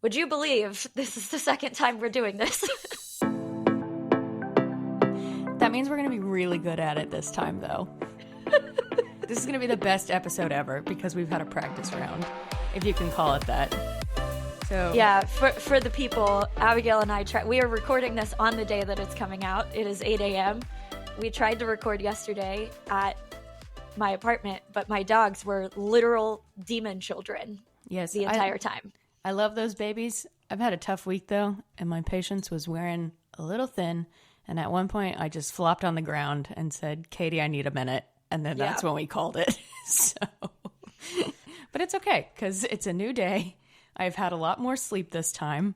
Would you believe this is the second time we're doing this? That means we're going to be really good at it this time, though. This is going to be the best episode ever because we've had a practice round, if you can call it that. So yeah, for the people, Abigail and I we are recording this on the day that it's coming out. It is 8 a.m. We tried to record yesterday at my apartment, but my dogs were literal demon children. Yes, the entire time. I love those babies. I've had a tough week, though, and my patience was wearing a little thin. And at one point, I just flopped on the ground and said, Katey, I need a minute. And then that's when we called it. But it's okay, because it's a new day. I've had a lot more sleep this time.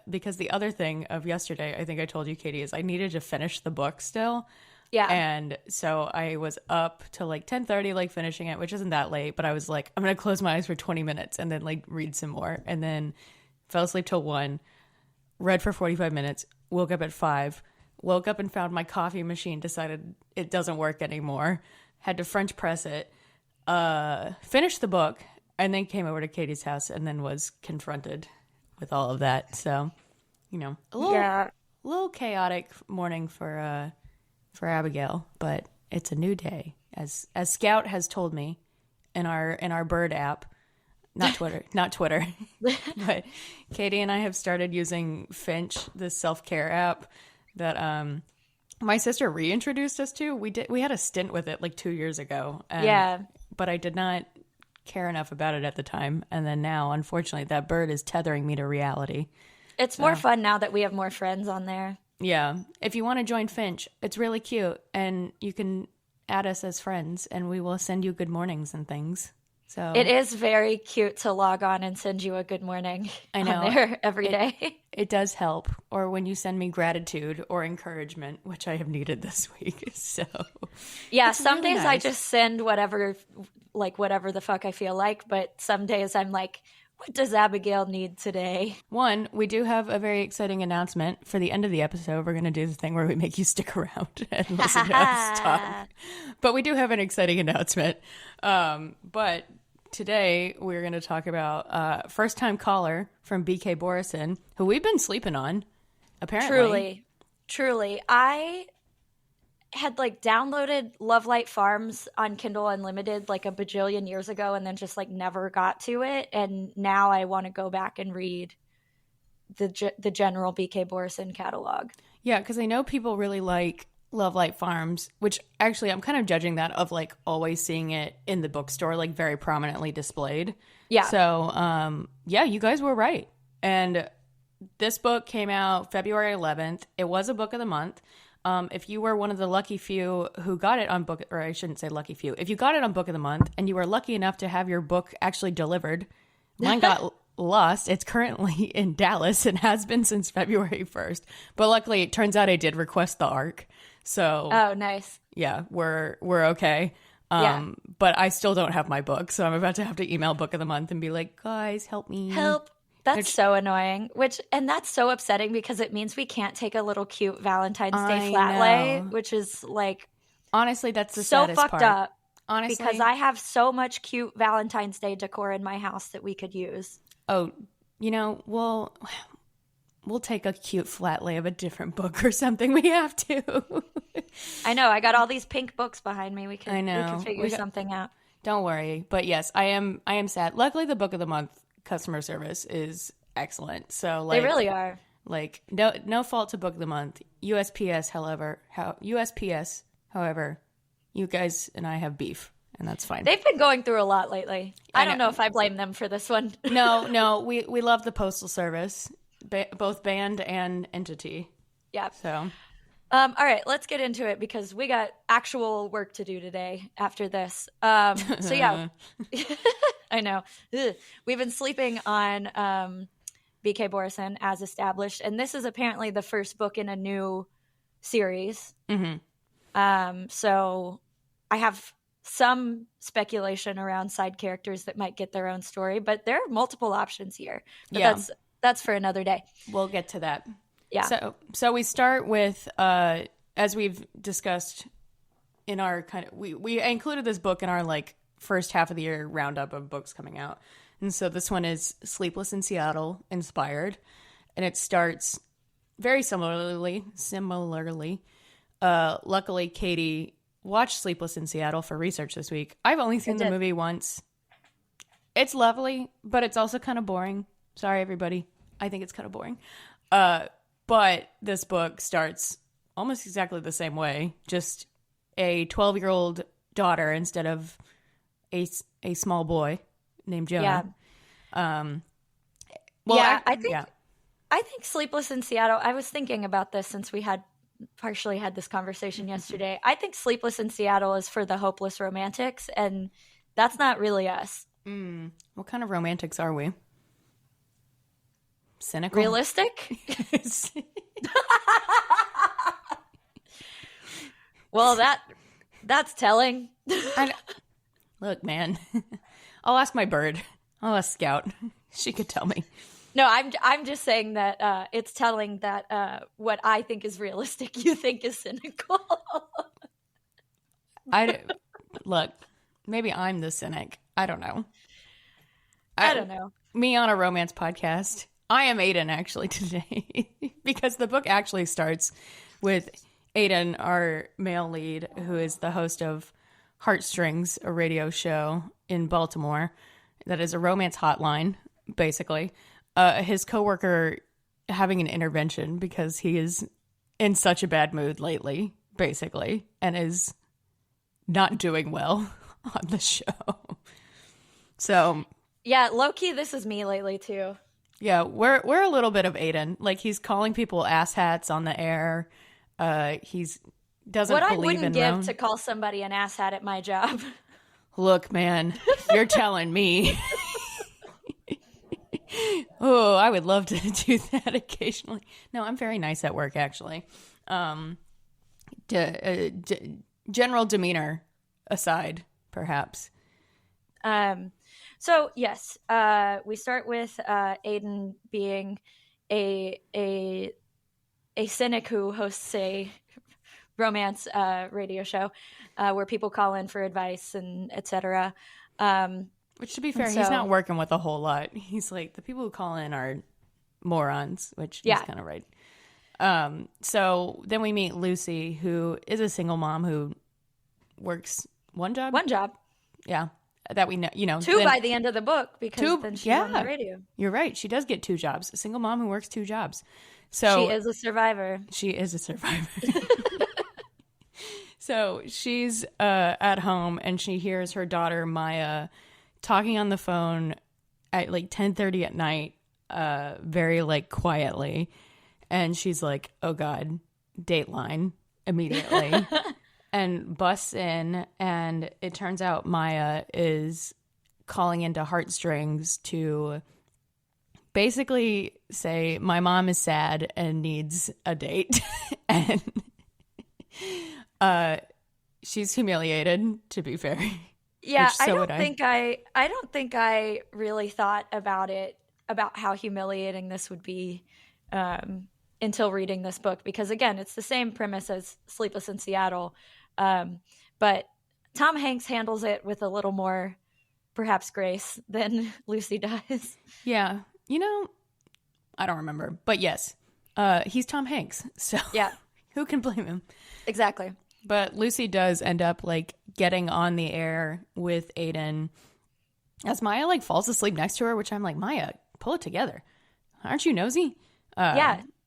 Because the other thing of yesterday, I think I told you, Katey, is I needed to finish the book still. Yeah. And so I was up till like 10:30, like finishing it, which isn't that late. But I was like, I'm going to close my eyes for 20 minutes and then like read some more. And then fell asleep till 1, read for 45 minutes, woke up at 5, woke up and found my coffee machine, decided it doesn't work anymore, had to French press it, finished the book, and then came over to Katey's house and then was confronted with all of that. So, you know, a little chaotic morning for Abigail, but it's a new day, as Scout has told me in our bird app, not Twitter, but Katey and I have started using Finch, this self-care app that my sister reintroduced us to. We had a stint with it like 2 years ago, but I did not care enough about it at the time, and then now, unfortunately, that bird is tethering me to reality. It's more fun now that we have more friends on there. Yeah. If you want to join Finch, it's really cute. And you can add us as friends and we will send you good mornings and things. So it is very cute to log on and send you a good morning I know. on there every day. It does help. Or when you send me gratitude or encouragement, which I have needed this week. So yeah, some really days nice. I just send whatever the fuck I feel like. But some days I'm like, what does Abigail need today? One, we do have a very exciting announcement for the end of the episode. We're going to do the thing where we make you stick around and listen to us talk. But we do have an exciting announcement. But today we're going to talk about first-time caller from BK Borison, who we've been sleeping on, apparently. Truly. I had like downloaded Love Light Farms on Kindle Unlimited like a bajillion years ago and then just like never got to it. And now I want to go back and read the general BK Borison catalog. Yeah, because I know people really like Love Light Farms, which actually I'm kind of judging that of like always seeing it in the bookstore, like very prominently displayed. Yeah. So, yeah, you guys were right. And this book came out February 11th. It was a book of the month. If you were one of the lucky few who got it on book, or I shouldn't say lucky few, if you got it on book of the month and you were lucky enough to have your book actually delivered, mine got lost. It's currently in Dallas and has been since February 1st. But luckily, it turns out I did request the ARC. So, oh, nice. Yeah, we're okay. But I still don't have my book. So I'm about to have to email book of the month and be like, guys, help me. Help. That's so annoying, and that's so upsetting because it means we can't take a little cute Valentine's Day flat lay, which is like honestly, that's the so saddest fucked part. up. Honestly, because I have so much cute Valentine's Day decor in my house that we could use. Oh, you know, we'll take a cute flat lay of a different book or something. We have to. I know. I got all these pink books behind me. We can figure something out. Don't worry, but yes, I am sad. Luckily, the book of the month customer service is excellent. So like, they really are. Like no fault to book of the month. USPS, however, you guys and I have beef, and that's fine. They've been going through a lot lately. I don't know if I blame them for this one. No, we love the postal service, both band and entity. Yeah. So, all right, let's get into it because we got actual work to do today after this. So yeah. I know. Ugh. We've been sleeping on BK Borison as established, and this is apparently the first book in a new series. Mm-hmm. So I have some speculation around side characters that might get their own story, but there are multiple options here. But that's for another day. We'll get to that. Yeah. So we start with, as we've discussed in our we included this book in our like first half of the year roundup of books coming out. And so this one is Sleepless in Seattle inspired. And it starts very similarly. Luckily, Katey watched Sleepless in Seattle for research this week. I've only seen the movie once. It's lovely, but it's also kind of boring. Sorry, everybody. I think it's kind of boring. But this book starts almost exactly the same way. Just a 12-year-old daughter instead of a small boy named Jonah. Yeah. I think Sleepless in Seattle, I was thinking about this since we had partially had this conversation yesterday. I think Sleepless in Seattle is for the hopeless romantics, and that's not really us. What kind of romantics are we? Cynical? Realistic? Well, that's telling. Look, man, I'll ask my bird. I'll ask Scout. She could tell me. No, I'm just saying that it's telling that what I think is realistic, you think is cynical. Look, maybe I'm the cynic. I don't know. I don't know. Me on a romance podcast. I am Aiden actually today because the book actually starts with Aiden, our male lead, who is the host of Heartstrings, a radio show in Baltimore that is a romance hotline, basically. His coworker having an intervention because he is in such a bad mood lately, basically, and is not doing well on the show. So yeah, low-key, this is me lately too. Yeah, we're a little bit of Aiden. Like, he's calling people asshats on the air. He's doesn't what believe in I wouldn't give to call somebody an asshat at my job. Look, man, you're telling me. Oh, I would love to do that occasionally. No, I'm very nice at work, actually. General demeanor aside, perhaps. So yes, we start with Aiden being a cynic who hosts a romance radio show where people call in for advice and etc. Which, to be fair, he's not working with a whole lot. He's like, the people who call in are morons, which he's kind of right. So then we meet Lucy, who is a single mom who works one job. Yeah. That we know, two by the end of the book because then she's on the radio. You're right. She does get 2 jobs. A single mom who works 2 jobs. So she is a survivor. So she's at home and she hears her daughter Maya talking on the phone at like 10:30 at night, very like quietly, and she's like, "Oh God, Dateline!" immediately. And busts in, and it turns out Maya is calling into Heartstrings to basically say, my mom is sad and needs a date. And she's humiliated, to be fair. Yeah, I don't think I really thought about how humiliating this would be until reading this book, because again, it's the same premise as Sleepless in Seattle. But Tom Hanks handles it with a little more, perhaps, grace than Lucy does. Yeah. I don't remember. But yes, he's Tom Hanks. So yeah, who can blame him? Exactly. But Lucy does end up like getting on the air with Aiden as Maya like falls asleep next to her, which I'm like, Maya, pull it together. Aren't you nosy?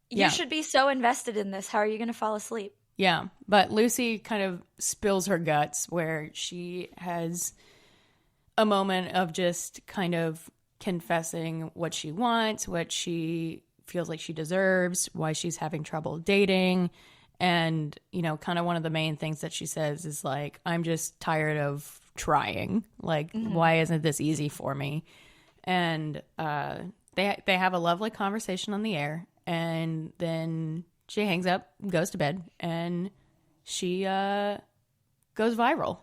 You should be so invested in this. How are you going to fall asleep? Yeah, but Lucy kind of spills her guts where she has a moment of just kind of confessing what she wants, what she feels like she deserves, why she's having trouble dating. And, kind of one of the main things that she says is like, I'm just tired of trying. Like, why isn't this easy for me? And they have a lovely conversation on the air. And then she hangs up, goes to bed, and she goes viral.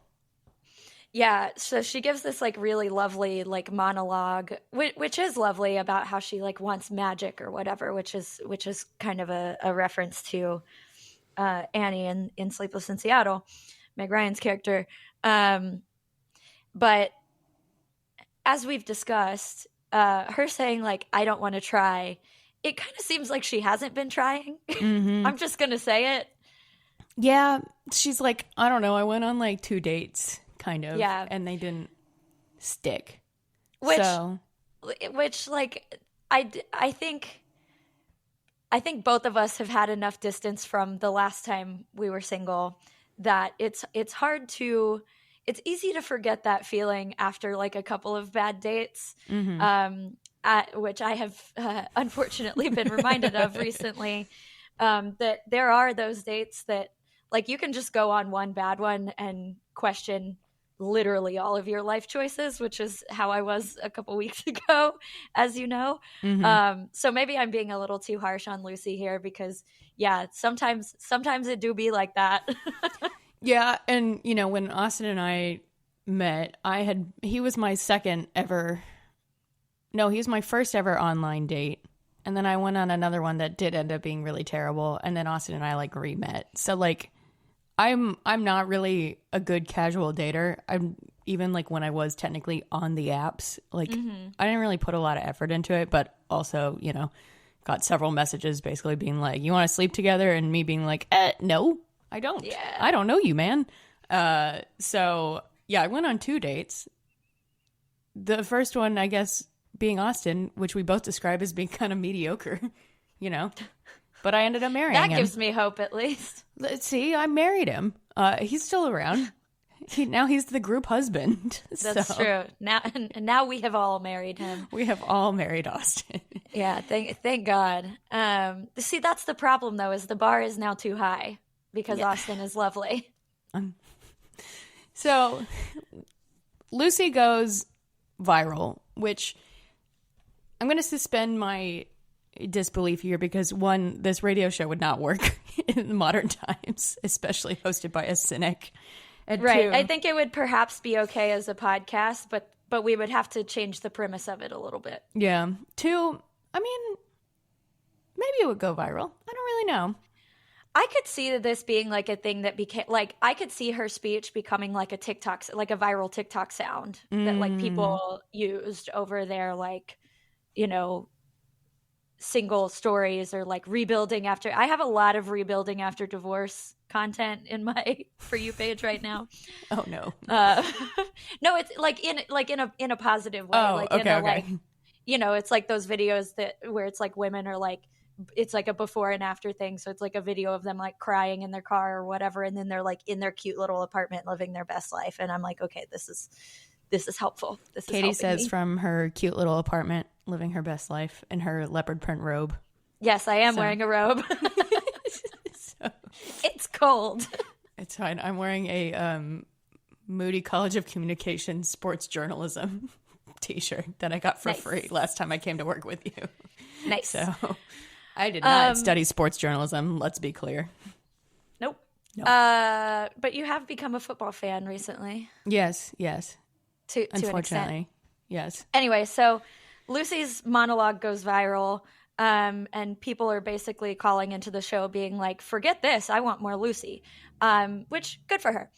Yeah, so she gives this like really lovely like monologue, which is lovely, about how she like wants magic or whatever, which is kind of a reference to Annie in Sleepless in Seattle, Meg Ryan's character. But as we've discussed, her saying like, I don't want to try, it kind of seems like she hasn't been trying. Mm-hmm. I'm just going to say it. Yeah. She's like, I don't know. I went on like 2 dates kind of. Yeah. And they didn't stick. Which like, I think both of us have had enough distance from the last time we were single that it's easy to forget that feeling after like a couple of bad dates, which I have unfortunately been reminded of recently, that there are those dates that like you can just go on one bad one and question literally all of your life choices, which is how I was a couple weeks ago, as you know. So maybe I'm being a little too harsh on Lucy here because sometimes it do be like that. Yeah. And you know, when Austin and I met, he was my first ever online date. And then I went on another one that did end up being really terrible. And then Austin and I like re-met. So like, I'm not really a good casual dater. I'm even like when I was technically on the apps, like I didn't really put a lot of effort into it, but also, you know, got several messages basically being like, you want to sleep together? And me being like, no, I don't. Yeah. I don't know you, man. So yeah, I went on 2 dates. The first one, I guess, being Austin, which we both describe as being kind of mediocre, you know. But I ended up marrying him. That gives me hope, at least. Let's see, I married him. He's still around. Now he's the group husband. That's true. Now we have all married him. We have all married Austin. Yeah, thank God. See, that's the problem, though, is the bar is now too high because Austin is lovely. So Lucy goes viral, which I'm going to suspend my disbelief here because one, this radio show would not work in modern times, especially hosted by a cynic. And right. two, I think it would perhaps be okay as a podcast, but we would have to change the premise of it a little bit. Yeah. 2, I mean, maybe it would go viral. I don't really know. I could see this being like a thing that became like, I could see her speech becoming like a viral TikTok sound that like people used over their like, you know, single stories or like rebuilding after. I have a lot of rebuilding after divorce content in my For You page right now. Oh no. No, it's like in a positive way. Oh, like okay, in a, okay. like, you know, it's like those videos where it's like women are like, it's like a before and after thing. So it's like a video of them like crying in their car or whatever, and then they're like in their cute little apartment living their best life. And I'm like, okay, this is helpful. Katey says from her cute little apartment, living her best life in her leopard print robe. Yes, I am wearing a robe. It's cold. It's fine. I'm wearing a Moody College of Communication sports journalism t-shirt that I got for free last time I came to work with you. Nice. So I did not study sports journalism. Let's be clear. Nope. But you have become a football fan recently. Yes. To Unfortunately, an extent. Yes. Anyway, so Lucy's monologue goes viral, and people are basically calling into the show being like, forget this, I want more Lucy, which, good for her.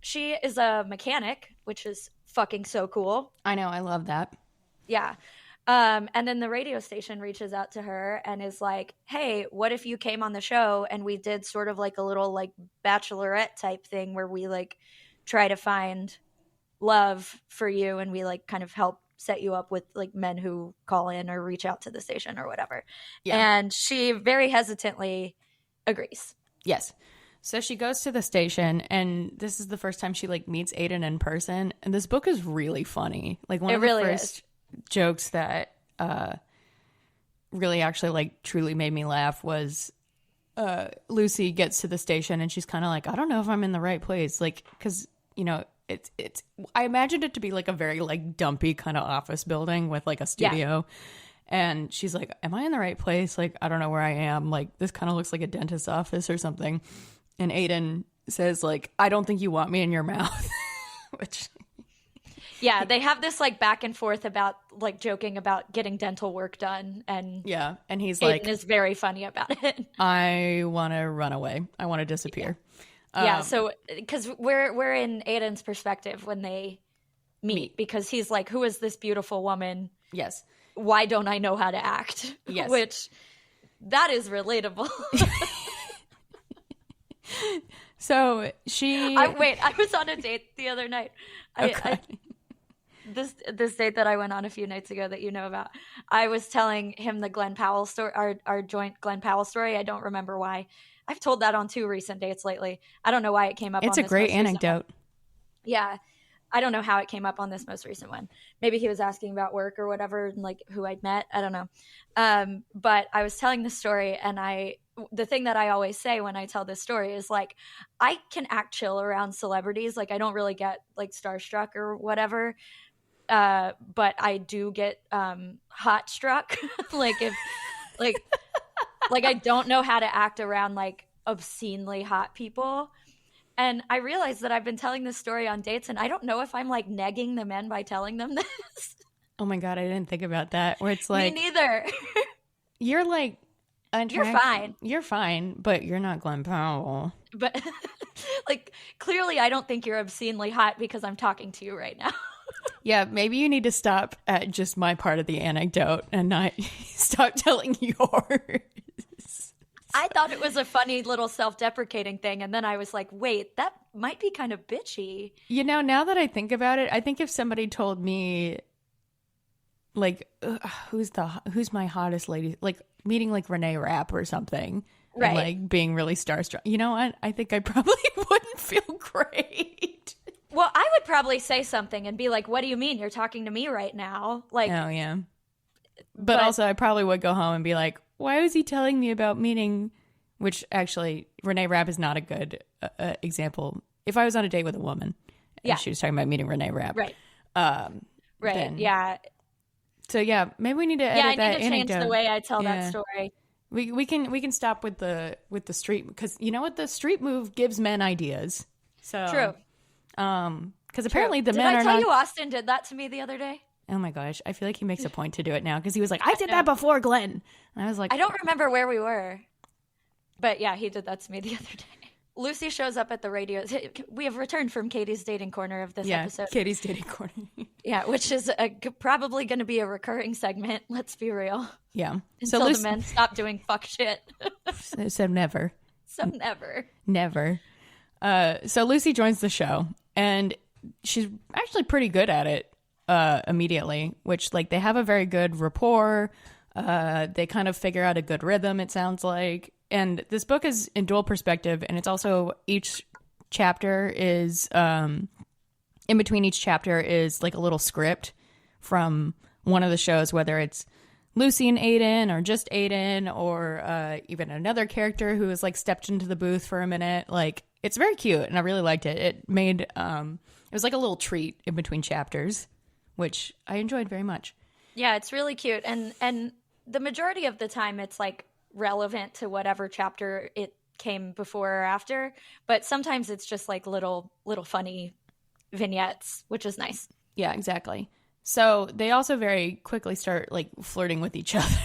She is a mechanic, which is fucking so cool. I know, I love that. Yeah. And then the radio station reaches out to her and is like, hey, what if you came on the show and we did sort of like a little like bachelorette type thing where we like try to find love for you and we like kind of help set you up with like men who call in or reach out to the station or whatever. Yeah. And she very hesitantly agrees. Yes. So she goes to the station, and this is the first time she like meets Aiden in person. And this book is really funny. Like one of the first jokes that really actually like truly made me laugh was Lucy gets to the station and she's kind of like, I don't know if I'm in the right place. Like, because, you know, it's I imagined it to be like a very like dumpy kind of office building with like a studio. Yeah. And she's like, am I in the right place? Like, I don't know where I am. Like, this kind of looks like a dentist's office or something. And Aiden says like, I don't think you want me in your mouth. Which... Yeah, they have this like back and forth about like joking about getting dental work done, and yeah, and he's Aiden like, is very funny about it. I want to run away. I want to disappear. Yeah, so because we're in Aiden's perspective when they meet because he's like, who is this beautiful woman? Yes. Why don't I know how to act? Yes. Which, that is relatable. So I was on a date the other night. This date that I went on a few nights ago that you know about, I was telling him the Glen Powell story, our joint Glen Powell story. I don't remember why. I've told that on 2 recent dates lately. I don't know why it came up. It's on a great anecdote. Yeah. I don't know how it came up on this most recent one. Maybe he was asking about work or whatever, and like who I'd met. I don't know. But I was telling the story, and the thing that I always say when I tell this story is like, I can act chill around celebrities. Like I don't really get like starstruck or whatever. But I do get hot struck. Like if like I don't know how to act around like obscenely hot people. And I realized that I've been telling this story on dates, and I don't know if I'm like negging the men by telling them this. Oh my God, I didn't think about that. Where it's like, me neither. You're like, you're fine. You're fine, but you're not Glen Powell. But like, clearly I don't think you're obscenely hot because I'm talking to you right now. Yeah, maybe you need to stop at just my part of the anecdote and not stop telling yours. I thought it was a funny little self-deprecating thing, and then I was like, wait, that might be kind of bitchy. You know, now that I think about it, I think if somebody told me, like, who's my hottest lady, like meeting like Renee Rapp or something, right? And, like being really starstruck. You know what? I think I probably wouldn't feel great. Well, I would probably say something and be like, what do you mean? You're talking to me right now? Like, oh, yeah. But also, I probably would go home and be like, why was he telling me about meeting, which actually, Renee Rapp is not a good example. If I was on a date with a woman and she was talking about meeting Renee Rapp. Right. Right, then, yeah. So, yeah, maybe we need to edit that I need to change anecdote. the way I tell that story. We can stop with the street, because you know what? The street move gives men ideas. So true. Because apparently the men are not. Did I tell you Austin did that to me the other day? Oh my gosh, I feel like he makes a point to do it now, because he was like, I did that before, Glenn. And I was like, I don't remember where we were. But yeah, he did that to me the other day. Lucy shows up at the radio. We have returned from Katey's dating corner of this episode. Katey's dating corner. Yeah, which is probably going to be a recurring segment. Let's be real. Yeah. Until the men stop doing fuck shit. So never. So never. Never. So Lucy joins the show, and she's actually pretty good at it immediately, which like they have a very good rapport. They kind of figure out a good rhythm, it sounds like. And this book is in dual perspective, and it's also each chapter is in between each chapter is like a little script from one of the shows, whether it's Lucy and Aiden or just Aiden or even another character who has like stepped into the booth for a minute. Like it's very cute, and I really liked it. It made it was like a little treat in between chapters, which I enjoyed very much. Yeah, it's really cute, and the majority of the time it's like relevant to whatever chapter it came before or after, but sometimes it's just like little funny vignettes, which is nice. Yeah, exactly. So they also very quickly start like flirting with each other,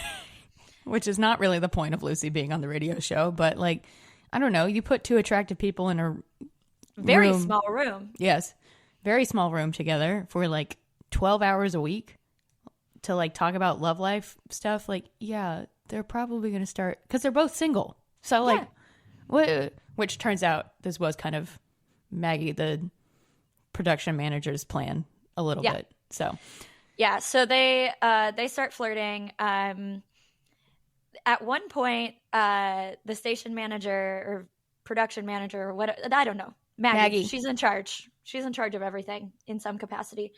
which is not really the point of Lucy being on the radio show, but like, I don't know, you put two attractive people in a very small room. Yes. Very small room together for like 12 hours a week to like talk about love life stuff. Like, yeah, they're probably going to start, because they're both single. So like, which turns out this was kind of Maggie, the production manager's plan a little bit. So yeah, so they start flirting. At one point, the station manager or production manager or what, I don't know, Maggie, she's in charge. She's in charge of everything in some capacity.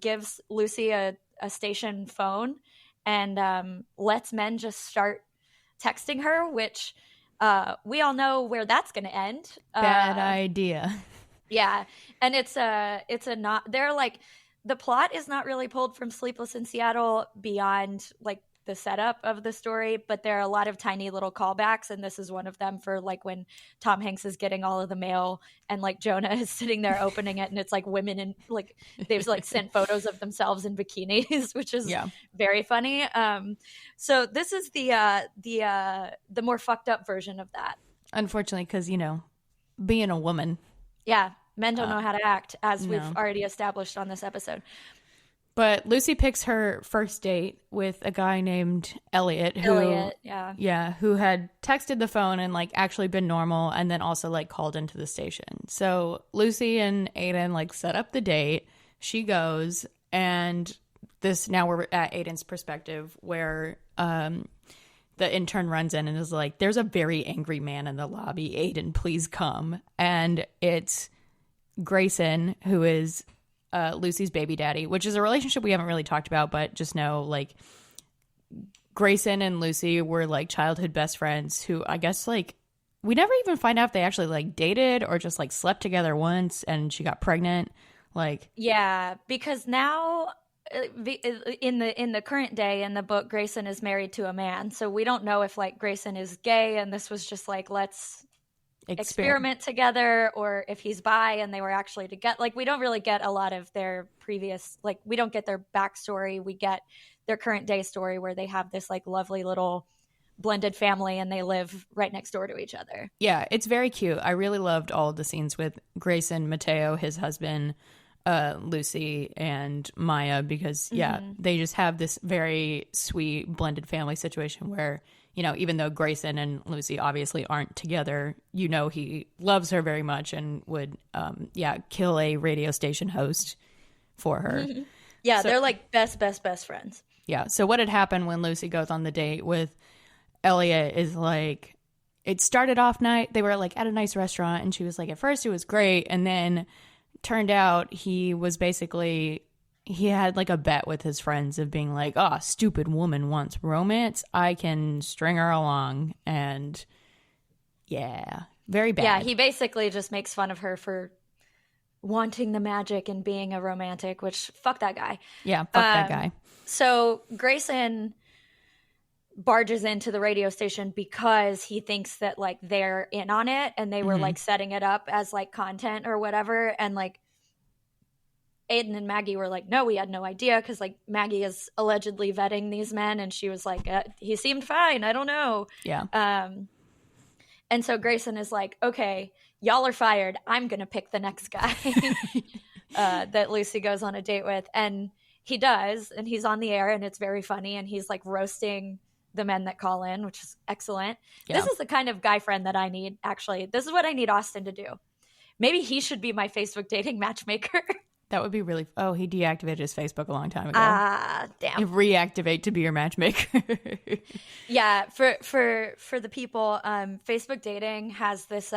Gives Lucy a station phone and lets men just start texting her, which we all know where that's going to end. Bad idea. Yeah, and it's a not. They're like, the plot is not really pulled from Sleepless in Seattle beyond like the setup of the story, but there are a lot of tiny little callbacks, and this is one of them for like when Tom Hanks is getting all of the mail and like Jonah is sitting there opening it, and it's like women and like they've like sent photos of themselves in bikinis, which is very funny. So this is the more fucked up version of that, unfortunately, because you know, being a woman. Yeah, Men don't know how to act, as no. we've already established on this episode. But Lucy picks her first date with a guy named Elliot, who who had texted the phone and like actually been normal, and then also like called into the station. So Lucy and Aiden like set up the date. She goes, and now we're at Aiden's perspective, where the intern runs in and is like, "There's a very angry man in the lobby. Aiden, please come." And it's Grayson, who is Lucy's baby daddy, which is a relationship we haven't really talked about, but just know like Grayson and Lucy were like childhood best friends who I guess like we never even find out if they actually like dated or just like slept together once and she got pregnant. Like, yeah, because now in the current day in the book, Grayson is married to a man, so we don't know if like Grayson is gay and this was just like, let's experiment together, or if he's bi and they were actually together. Like, we don't really get a lot of their previous, like, we don't get their backstory. We get their current day story where they have this like lovely little blended family and they live right next door to each other. Yeah, it's very cute. I really loved all of the scenes with Grayson, Mateo, his husband, Lucy, and Maya, because they just have this very sweet blended family situation where, you know, even though Grayson and Lucy obviously aren't together, you know, he loves her very much and would, kill a radio station host for her. Yeah, so, they're like best friends. Yeah. So what had happened when Lucy goes on the date with Elliot is like, it started off they were like at a nice restaurant, and she was like, at first it was great. And then turned out he had like a bet with his friends of being like, oh, stupid woman wants romance, I can string her along. And yeah, very bad. Yeah, he basically just makes fun of her for wanting the magic and being a romantic, which fuck that guy. Yeah, fuck that guy. So Grayson barges into the radio station because he thinks that like they're in on it and they were like setting it up as like content or whatever. And like Aiden and Maggie were like, no, we had no idea, because like Maggie is allegedly vetting these men and she was like, he seemed fine, I don't know. Yeah. And so Grayson is like, okay, y'all are fired, I'm gonna pick the next guy that Lucy goes on a date with. And he does, and he's on the air and it's very funny, and he's like roasting the men that call in, which is excellent. Yeah. This is the kind of guy friend that I need, actually. This is what I need Austin to do. Maybe he should be my Facebook dating matchmaker. That would be really... Oh, he deactivated his Facebook a long time ago. Damn. Reactivate to be your matchmaker. Yeah, for the people, Facebook dating has this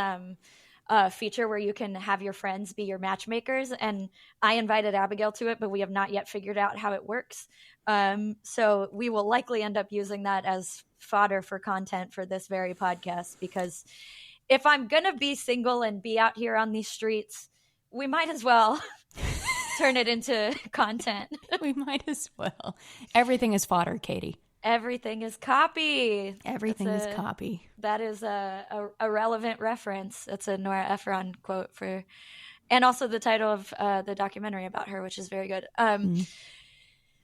feature where you can have your friends be your matchmakers, and I invited Abigail to it, but we have not yet figured out how it works. So we will likely end up using that as fodder for content for this very podcast, because if I'm going to be single and be out here on these streets, we might as well turn it into content. We might as well. Everything is fodder, Katey. Everything is copy. Everything is copy. That is a relevant reference. That's a Nora Ephron quote and also the title of the documentary about her, which is very good.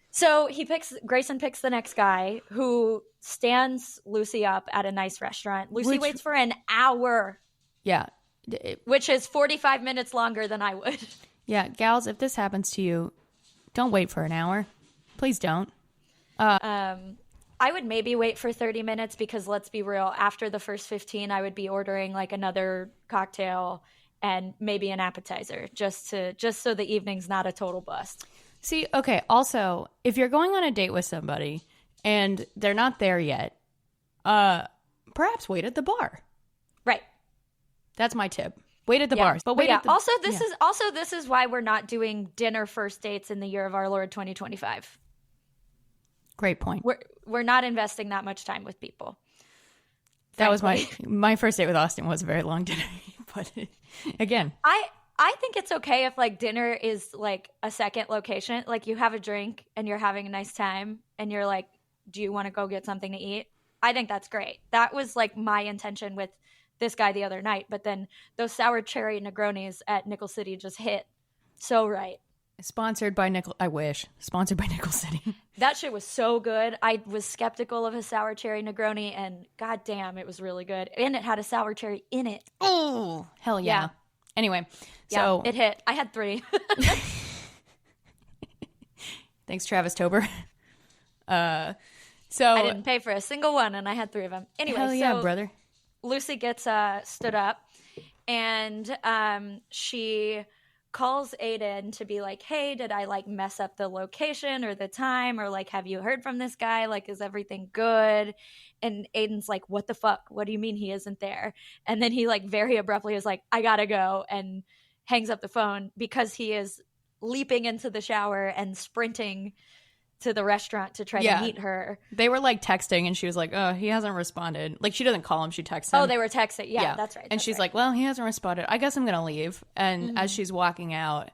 So Grayson picks the next guy, who stands Lucy up at a nice restaurant. Lucy waits for an hour. Yeah. Which is 45 minutes longer than I would. Yeah, gals, if this happens to you, don't wait for an hour. Please don't. I would maybe wait for 30 minutes, because let's be real, after the first 15, I would be ordering like another cocktail and maybe an appetizer, just so the evening's not a total bust. See, okay, also, if you're going on a date with somebody and they're not there yet, perhaps wait at the bar. Right. That's my tip. Wait at the bars. But wait at the... This is why we're not doing dinner first dates in the year of our Lord 2025. Great point. We're not investing that much time with people. That was my first date with Austin was a very long dinner. But again, I think it's okay if like dinner is like a second location. Like you have a drink and you're having a nice time and you're like, do you want to go get something to eat? I think that's great. That was like my intention with this guy the other night. But then those sour cherry Negronis at Nickel City just hit so right. Sponsored by Nickel City. That shit was so good. I was skeptical of a sour cherry Negroni, and goddamn, it was really good. And it had a sour cherry in it. Oh, hell yeah. Anyway, Yeah, so it hit. I had 3. thanks, Travis Tober. So I didn't pay for a single one, and I had 3 of them. Anyway, hell yeah, brother. Lucy gets stood up, and she calls Aiden to be like, hey, did I like mess up the location or the time, or like, have you heard from this guy? Like, is everything good? And Aiden's like, what the fuck? What do you mean he isn't there? And then he like very abruptly is like, I gotta go, and hangs up the phone because he is leaping into the shower and sprinting to the restaurant to try to meet her. They were like texting, and she was like, oh, he hasn't responded. Like, she doesn't call him, she texts him. Oh, they were texting. Yeah, that's right. And she's like, well, he hasn't responded. I guess I'm going to leave. And as she's walking out,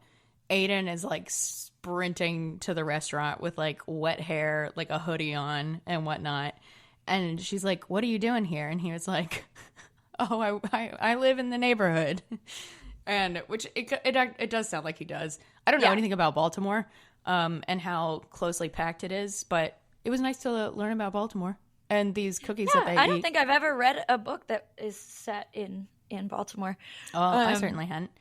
Aiden is like sprinting to the restaurant with like wet hair, like a hoodie on and whatnot. And she's like, what are you doing here? And he was like, oh, I live in the neighborhood. And which it does sound like he does. I don't know anything about Baltimore. And how closely packed it is, but it was nice to learn about Baltimore and these cookies that they eat. I don't think I've ever read a book that is set in Baltimore. Oh, I certainly hadn't.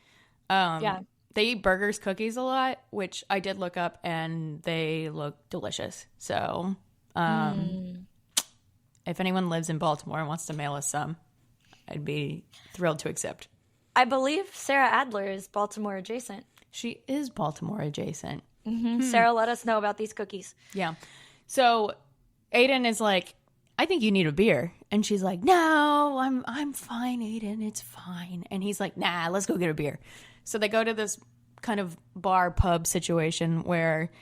They eat burgers, cookies a lot, which I did look up, and they look delicious. So if anyone lives in Baltimore and wants to mail us some, I'd be thrilled to accept. I believe Sarah Adler is Baltimore adjacent. She is Baltimore adjacent. Sarah, let us know about these cookies. Yeah. So Aiden is like, I think you need a beer. And she's like, no, I'm fine, Aiden. It's fine. And he's like, nah, let's go get a beer. So they go to this kind of bar pub situation where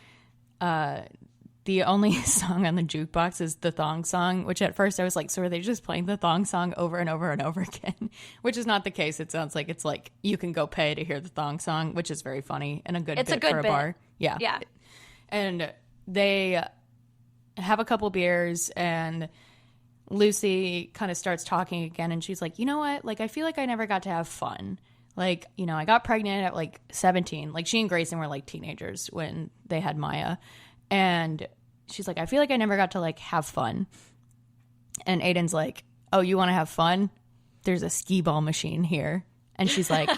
the only song on the jukebox is the thong song, which at first I was like, so are they just playing the thong song over and over and over again? Which is not the case. It sounds like it's like you can go pay to hear the thong song, which is very funny and a good bit for a bar. Yeah. Yeah. And they have a couple beers, and Lucy kind of starts talking again, and she's like, you know what? Like, I feel like I never got to have fun. Like, you know, I got pregnant at like 17. Like, she and Grayson were like teenagers when they had Maya. And she's like, I feel like I never got to like have fun. And Aiden's like, oh, you want to have fun? There's a skee ball machine here. And she's like,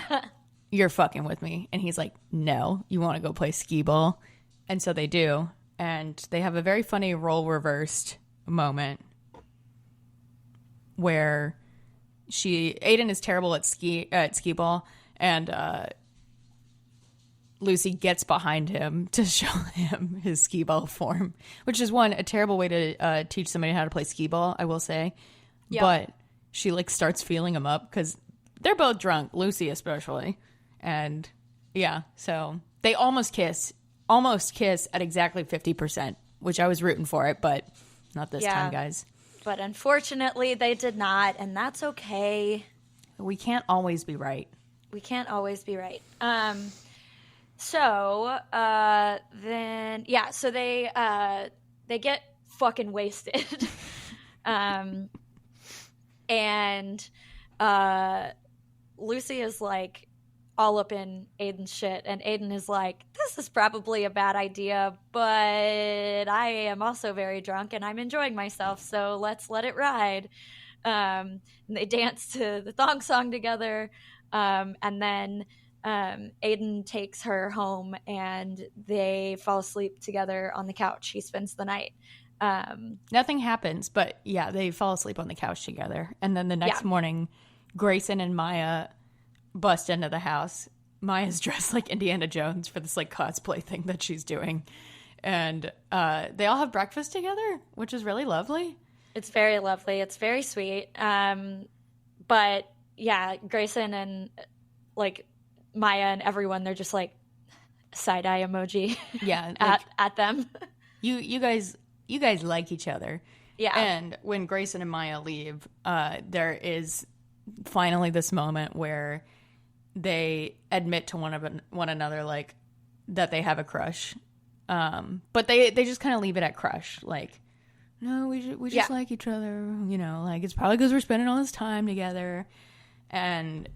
you're fucking with me. And he's like, no, you want to go play skee ball? And so they do. And they have a very funny role reversed moment where Aiden is terrible at skee ball, and Lucy gets behind him to show him his skee ball form, which is a terrible way to teach somebody how to play skee ball, I will say. Yep. But she like starts feeling him up because they're both drunk, Lucy especially. And yeah, so they almost kiss at exactly 50%, which I was rooting for it, but not this time, guys. But unfortunately, they did not, and that's okay. We can't always be right. We can't always be right. So they get fucking wasted. And Lucy is like all up in Aiden's shit, and Aiden is like, this is probably a bad idea, but I am also very drunk and I'm enjoying myself, so let's let it ride. And they dance to the thong song together, and then Aiden takes her home and they fall asleep together on the couch. He spends the night. Nothing happens, but yeah, they fall asleep on the couch together. And then the next morning, Grayson and Maya bust into the house. Maya's dressed like Indiana Jones for this like cosplay thing that she's doing. And they all have breakfast together, which is really lovely. It's very lovely. It's very sweet. But yeah, Grayson and like Maya and everyone, they're just like side-eye emoji at them. You guys like each other. Yeah. And when Grayson and Maya leave, there is finally this moment where they admit to one another like that they have a crush. But they just kind of leave it at crush. Like, no, we just like each other, you know, like it's probably because we're spending all this time together. And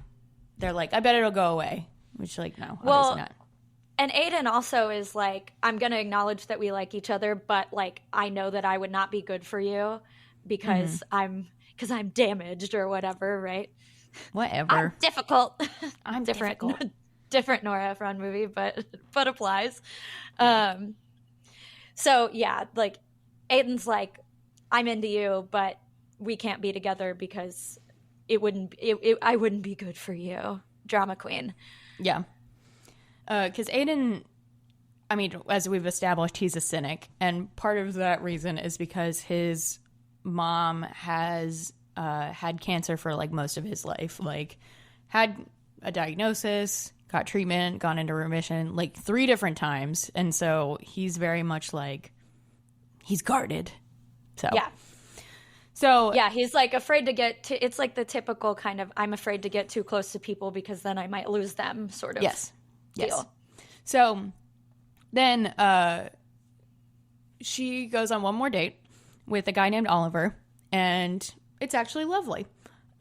they're like, I bet it'll go away. Which like, no, obviously not. And Aiden also is like, I'm going to acknowledge that we like each other, but like, I know that I would not be good for you because I'm damaged or whatever, right? Whatever. I'm difficult. I'm different. difficult. Different Nora Ephron movie, but applies. So yeah, like Aiden's like, I'm into you, but we can't be together because I wouldn't be good for you. Drama queen. Yeah. Because Aiden, I mean, as we've established, he's a cynic. And part of that reason is because his mom has had cancer for like most of his life. Like, had a diagnosis, got treatment, gone into remission like 3 different times. And so he's very much like, he's guarded. So, yeah. So, yeah, he's like afraid to it's like the typical kind of, I'm afraid to get too close to people because then I might lose them sort of deal. Yes. So then she goes on one more date with a guy named Oliver, and it's actually lovely.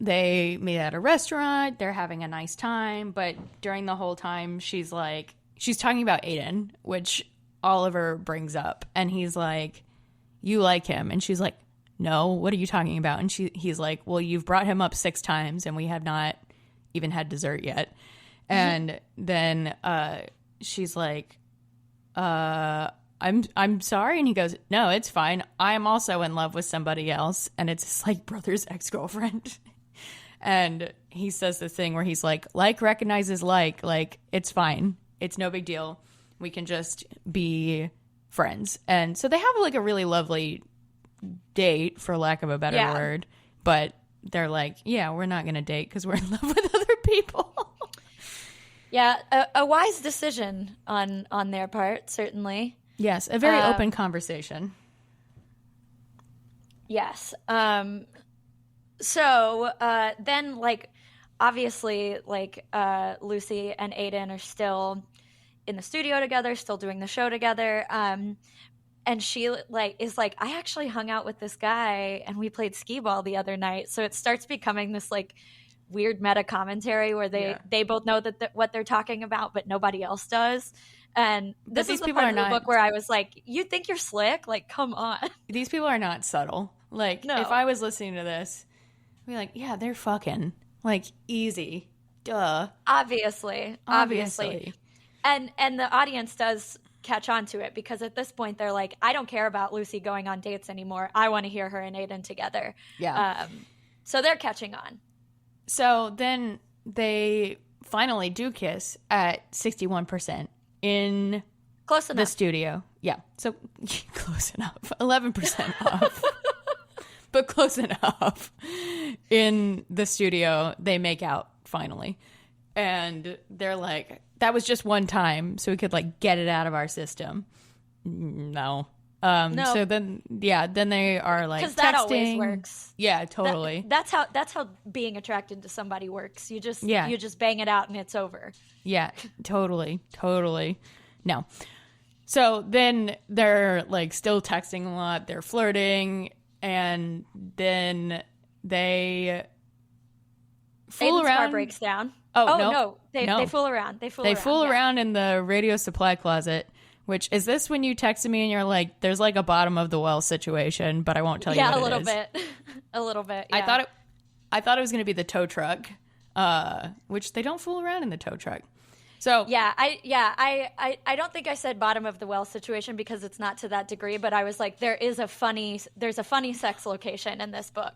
They meet at a restaurant. They're having a nice time. But during the whole time, she's talking about Aiden, which Oliver brings up. And he's like, you like him? And she's like, no, what are you talking about? And he's like, well, you've brought him up 6 times and we have not even had dessert yet. And then she's like, I'm sorry. And he goes, no, it's fine. I'm also in love with somebody else. And it's his like brother's ex-girlfriend. And he says this thing where he's like recognizes like, it's fine. It's no big deal. We can just be friends. And so they have like a really lovely date, for lack of a better word. But they're like, yeah, we're not going to date because we're in love with other people. Yeah, a wise decision on their part, certainly. Yes, a very open conversation. Yes. So then, like, obviously, like, Lucy and Aiden are still in the studio together, still doing the show together. And she like is like, I actually hung out with this guy and we played skee ball the other night. So it starts becoming this like weird meta commentary where they both know that what they're talking about, but nobody else does. And this is the part of the book where I was like, you think you're slick? Like, come on. These people are not subtle. Like, if I was listening to this, I'd be like, yeah, they're fucking. Like, easy. Duh. Obviously. And the audience does catch on to it because at this point they're like, I don't care about Lucy going on dates anymore. I want to hear her and Aiden together. Yeah. So they're catching on. So then they finally do kiss at 61% in close enough. The studio. Yeah. So close enough. 11% off. But close enough. In the studio, they make out finally. And they're like, that was just one time, so we could like get it out of our system. No. No. So then they are like texting. That always works. Yeah, totally. That's how being attracted to somebody works. You just bang it out and it's over. Yeah, totally. No. So then they're like still texting a lot. They're flirting, and then they fool Aiden's around. car breaks down. No. They fool around. They fool around in the radio supply closet. Which is this when you texted me and you're like, "There's like a bottom of the well situation," but I won't tell you. Yeah, what a little it is. bit, a little bit. Yeah. I thought it was going to be the tow truck, which they don't fool around in the tow truck. So I don't think I said bottom of the well situation because it's not to that degree. But I was like, there's a funny sex location in this book.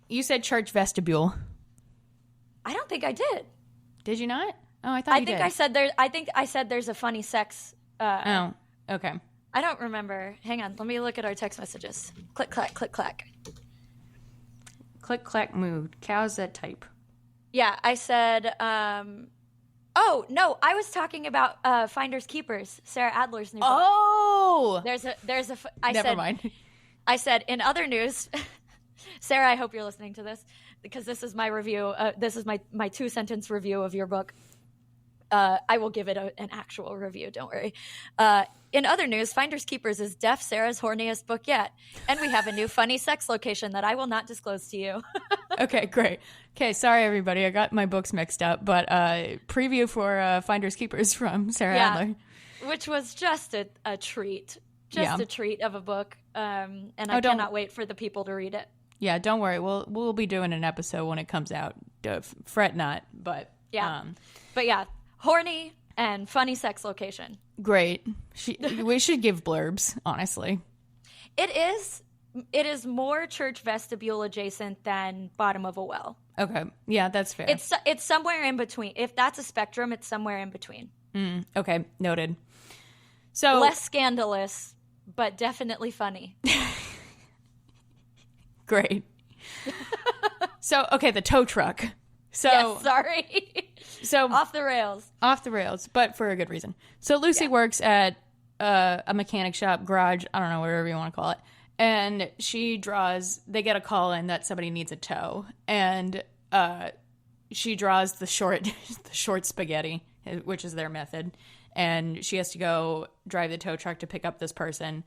You said church vestibule. I don't think I did. Did you not? Oh, I thought you did. I think I said there's a funny sex. Oh, okay. I don't remember. Hang on. Let me look at our text messages. Click, clack, click, clack. Click, clack, moo. Cows that type. Yeah, I said, oh, no, I was talking about Finders Keepers, Sarah Adler's new book. Oh! Never mind. I said, in other news, Sarah, I hope you're listening to this, because this is my review. This is my 2-sentence review of your book. I will give it an actual review, don't worry. In other news, Finders Keepers is Deaf Sarah's horniest book yet. And we have a new funny sex location that I will not disclose to you. Okay, great. Okay, sorry, everybody. I got my books mixed up. But preview for Finders Keepers from Sarah Adler. Which was just a treat. A treat of a book. And I cannot wait for the people to read it. Yeah, don't worry. We'll be doing an episode when it comes out. fret not. But yeah. But yeah, horny and funny sex location. Great. We should give blurbs, honestly. It is more church vestibule adjacent than bottom of a well. Okay. Yeah, that's fair. It's somewhere in between. If that's a spectrum, it's somewhere in between. Okay, noted. So less scandalous, but definitely funny. Great. So, okay, the tow truck. So yes, sorry. So off the rails, but for a good reason. So Lucy works at a mechanic shop, garage, I don't know, whatever you want to call it. And they get a call in that somebody needs a tow. And she draws the short spaghetti, which is their method. And she has to go drive the tow truck to pick up this person.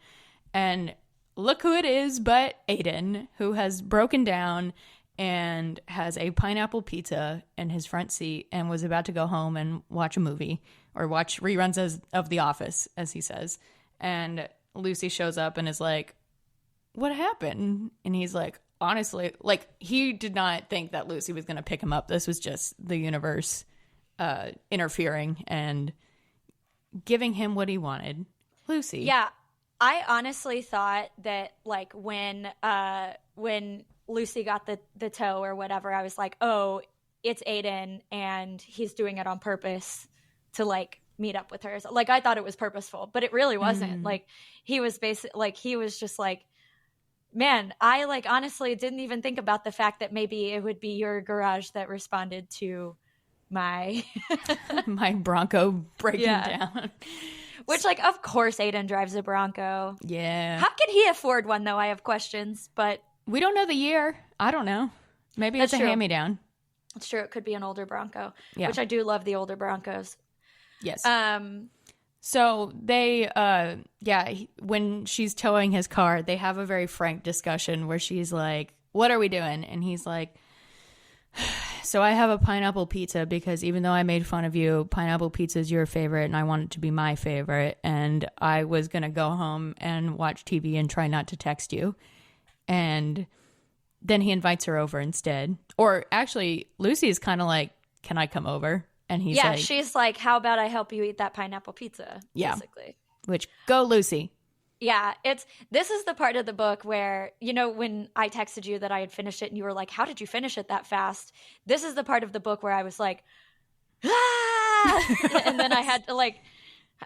And look who it is but Aiden, who has broken down and has a pineapple pizza in his front seat and was about to go home and watch a movie or watch reruns of The Office, as he says. And Lucy shows up and is like, what happened? And he's like, honestly, like, he did not think that Lucy was going to pick him up. This was just the universe interfering and giving him what he wanted. Lucy. Yeah. I honestly thought that, like, when Lucy got the tow or whatever, I was like, oh, it's Aiden and he's doing it on purpose to, like, meet up with her. Like, I thought it was purposeful, but it really wasn't. Like, he was he was just like, man, I, like, honestly didn't even think about the fact that maybe it would be your garage that responded to my my Bronco breaking down. Which, like, of course Aiden drives a Bronco. Yeah. How can he afford one, though? I have questions, but we don't know the year. I don't know. Maybe it's a hand-me-down. It's true. It could be an older Bronco, which I do love the older Broncos. Yes. So they, when she's towing his car, they have a very frank discussion where she's like, what are we doing? And he's like, so I have a pineapple pizza because even though I made fun of you, pineapple pizza is your favorite and I want it to be my favorite. And I was going to go home and watch TV and try not to text you. And then he invites her over instead. Or actually, Lucy is kind of like, can I come over? And he's like, she's like, how about I help you eat that pineapple pizza? Yeah. Basically. Which, go Lucy. Yeah, this is the part of the book where, you know, when I texted you that I had finished it and you were like, how did you finish it that fast? This is the part of the book where I was like, ah! And then I had to, like,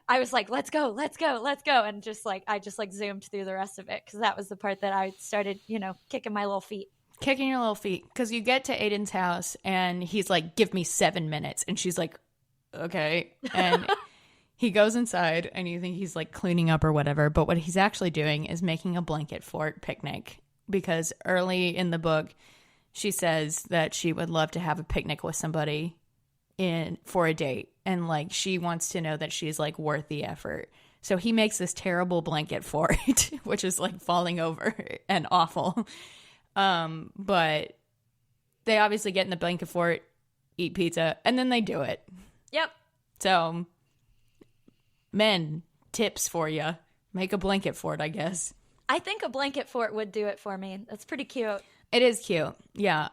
I was like, let's go. And just like, I just like zoomed through the rest of it because that was the part that I started, you know, kicking my little feet. Kicking your little feet. Because you get to Aiden's house and he's like, give me 7 minutes. And she's like, okay. And he goes inside and you think he's like cleaning up or whatever. But what he's actually doing is making a blanket fort picnic. Because early in the book, she says that she would love to have a picnic with somebody for a date. And like, she wants to know that she's like worth the effort. So he makes this terrible blanket fort, which is like falling over and awful. But they obviously get in the blanket fort, eat pizza, and then they do it. Yep. So, men, tips for you. Make a blanket fort, I guess. I think a blanket fort would do it for me. That's pretty cute. It is cute. Yeah,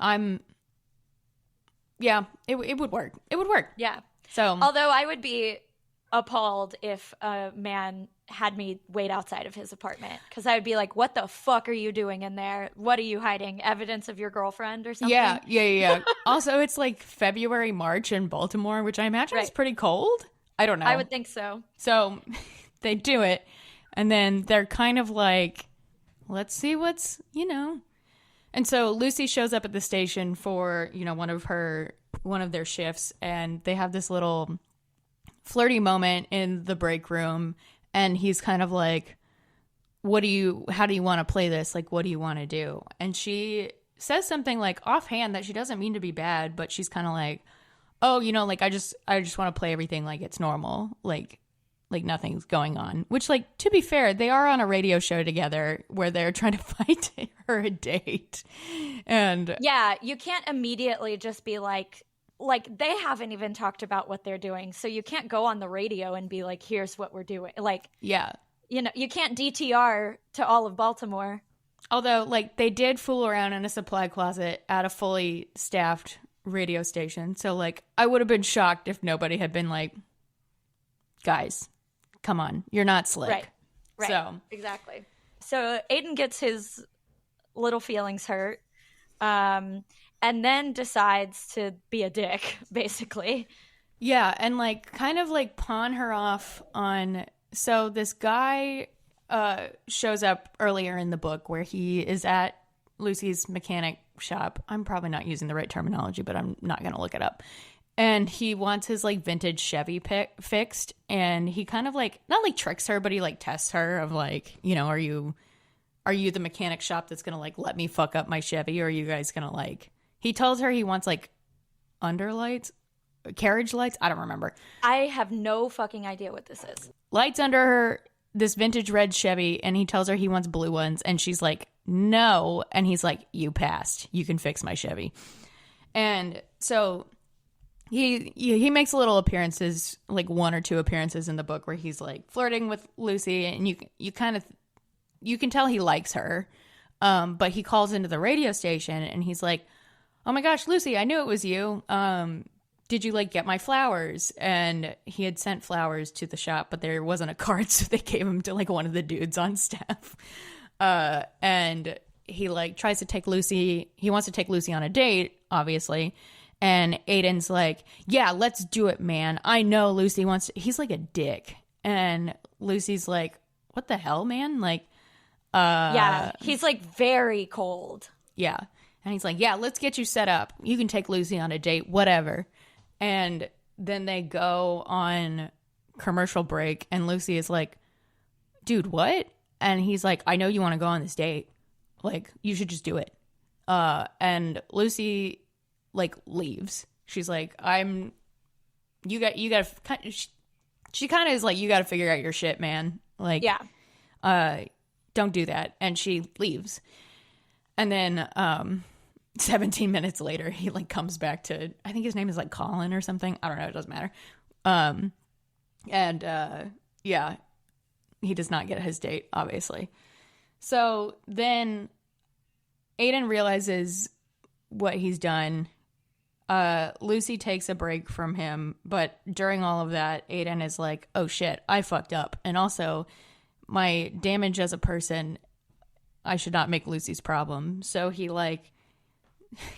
it would work. It would work. Yeah. So, although I would be appalled if a man had me wait outside of his apartment because I would be like, what the fuck are you doing in there? What are you hiding? Evidence of your girlfriend or something? Yeah. Also, it's like February, March in Baltimore, which I imagine is pretty cold. I don't know. I would think so. So they do it. And then they're kind of like, let's see what's, you know. And so Lucy shows up at the station for, you know, one of their shifts. And they have this little flirty moment in the break room. And he's kind of like, how do you want to play this? Like, what do you want to do? And she says something like offhand that she doesn't mean to be bad, but she's kind of like, oh, you know, like, I just want to play everything like it's normal. Like nothing's going on. Which, like, to be fair, they are on a radio show together where they're trying to find her a date. And yeah, you can't immediately just be like they haven't even talked about what they're doing. So you can't go on the radio and be like, here's what we're doing. Like, yeah, you know, you can't DTR to all of Baltimore. Although, like, they did fool around in a supply closet at a fully staffed radio station. So, like, I would have been shocked if nobody had been like, guys, come on, you're not slick. Right. So, exactly. So Aiden gets his little feelings hurt, and then decides to be a dick, basically. Yeah, and like kind of like pawn her off on. So this guy shows up earlier in the book where he is at Lucy's mechanic shop. I'm probably not using the right terminology, but I'm not going to look it up. And he wants his like vintage Chevy fixed, and he kind of like not like tricks her, but he like tests her of like, you know, are you the mechanic shop that's going to like let me fuck up my Chevy, or are you guys going to like? He tells her he wants like underlights, carriage lights. I don't remember. I have no fucking idea what this is. Lights under her this vintage red Chevy, and he tells her he wants blue ones, and she's like, no. And he's like, you passed. You can fix my Chevy. And so he makes little appearances, like 1 or 2 appearances in the book where he's like flirting with Lucy, and you can tell he likes her. But he calls into the radio station and he's like, oh my gosh, Lucy, I knew it was you. Did you like get my flowers? And he had sent flowers to the shop, but there wasn't a card, so they gave him to like one of the dudes on staff. And he like tries to take Lucy. He wants to take Lucy on a date, obviously. And Aiden's like, yeah, let's do it, man. I know Lucy wants to. He's like a dick. And Lucy's like, what the hell, man? Like, yeah, he's like very cold. Yeah. And he's like, yeah, let's get you set up. You can take Lucy on a date, whatever. And then they go on commercial break, and Lucy is like, dude, what? And he's like, I know you want to go on this date. Like, you should just do it. And Lucy like leaves. She's like, you got she kind of is like, you got to figure out your shit, man. Like, yeah. Don't do that. And she leaves. And then 17 minutes later, he like comes back to, I think his name is like Colin or something. I don't know. It doesn't matter. Yeah, he does not get his date, obviously. So then Aiden realizes what he's done. Lucy takes a break from him, but during all of that, Aiden is like, oh shit, I fucked up. And also my damage as a person, I should not make Lucy's problem. So he like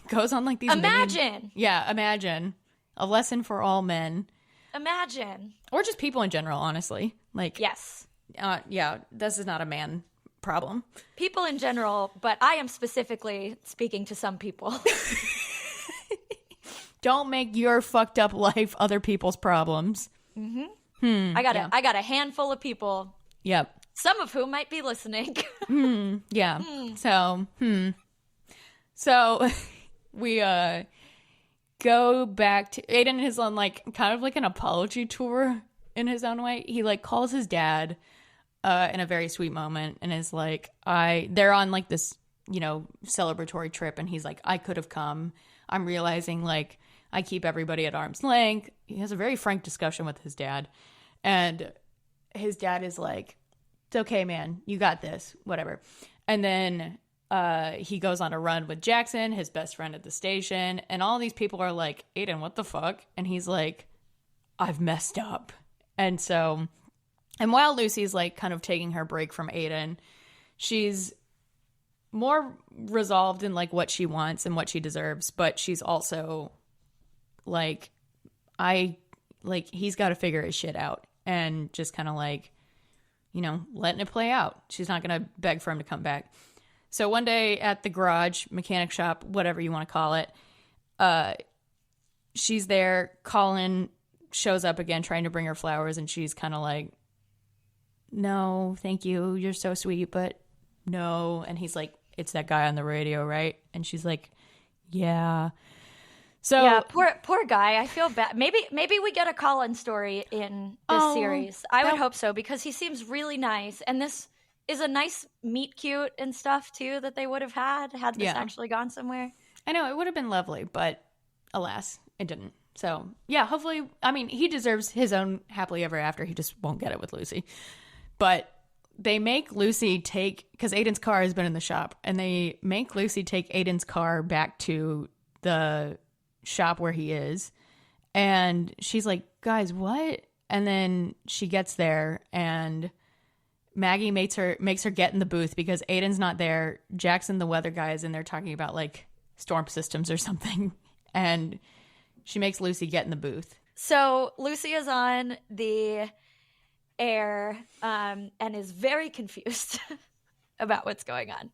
goes on like these imagine a lesson for all men, or just people in general, honestly. Like, yes, yeah, this is not a man problem, people in general, but I am specifically speaking to some people. Don't make your fucked up life other people's problems. I got a handful of people, yep, some of whom might be listening. Yeah. So we go back to Aiden is on like kind of like an apology tour in his own way. He like calls his dad in a very sweet moment and is like, they're on like this, you know, celebratory trip, and he's like, I could have come. I'm realizing like I keep everybody at arm's length. He has a very frank discussion with his dad, and his dad is like, it's okay, man. You got this, whatever. And then he goes on a run with Jackson, his best friend at the station, and all these people are like, Aiden, what the fuck? And he's like, I've messed up. And so, and while Lucy's like kind of taking her break from Aiden, she's more resolved in like what she wants and what she deserves, but she's also like, he's got to figure his shit out, and just kind of like, you know, letting it play out. She's not going to beg for him to come back. So one day at the garage, mechanic shop, whatever you want to call it, she's there. Colin shows up again trying to bring her flowers, and she's kind of like, no, thank you. You're so sweet, but no. And he's like, it's that guy on the radio, right? And she's like, yeah. So yeah, poor guy. I feel bad. Maybe we get a Colin story in this series. I would hope so, because he seems really nice, and this is a nice meet cute and stuff too that they would have had this actually gone somewhere. I know, it would have been lovely, but alas, it didn't. So yeah, hopefully, I mean, he deserves his own happily ever after. He just won't get it with Lucy. But they make Lucy take, because Aiden's car has been in the shop, and they make Lucy take Aiden's car back to the shop where he is. And she's like, guys, what? And then she gets there and Maggie makes her get in the booth because Aiden's not there. Jackson, the weather guy, is in there talking about like storm systems or something. And she makes Lucy get in the booth. So Lucy is on the air and is very confused about what's going on.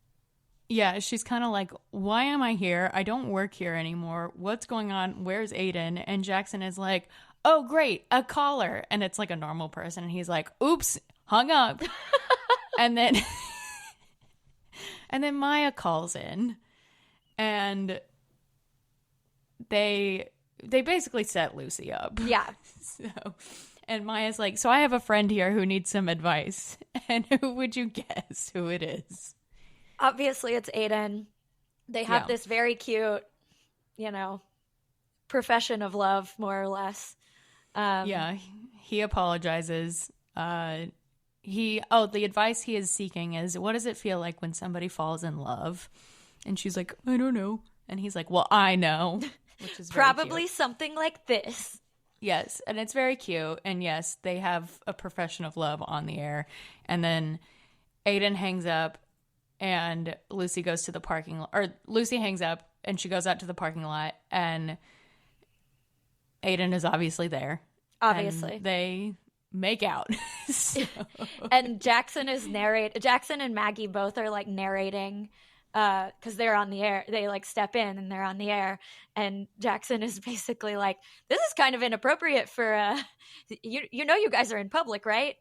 Yeah, she's kind of like, why am I here? I don't work here anymore. What's going on? Where's Aiden? And Jackson is like, oh, great, a caller. And it's like a normal person. And he's like, oops, hung up. and then Maya calls in. And they basically set Lucy up. Yeah. And Maya's like, so I have a friend here who needs some advice. And who would you guess who it is? Obviously, it's Aiden. They have this very cute, profession of love, more or less. He apologizes. The advice he is seeking is, what does it feel like when somebody falls in love? And she's like, I don't know. And he's like, well, I know. Which is probably something like this. Yes, and it's very cute. And yes, they have a profession of love on the air. And then Aiden hangs up. And Lucy goes to the parking lot, or Lucy hangs up and she goes out to the parking lot and Aiden is obviously there. Obviously. And they make out. And Jackson and Maggie both are like narrating because they're on the air. They like step in and they're on the air. And Jackson is basically like, this is kind of inappropriate for, you guys are in public, right?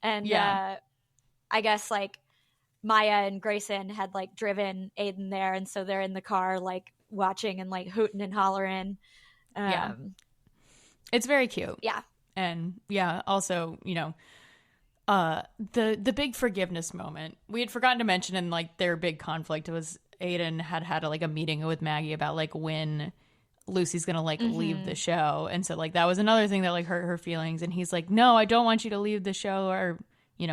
And I guess like, Maya and Grayson had like driven Aiden there, and so they're in the car like watching and like hooting and hollering. It's very cute. Yeah. And also, the big forgiveness moment. We had forgotten to mention in like their big conflict was Aiden had like a meeting with Maggie about like when Lucy's gonna like leave the show, and so like that was another thing that like hurt her feelings. And he's like, no, I don't want you to leave the show, or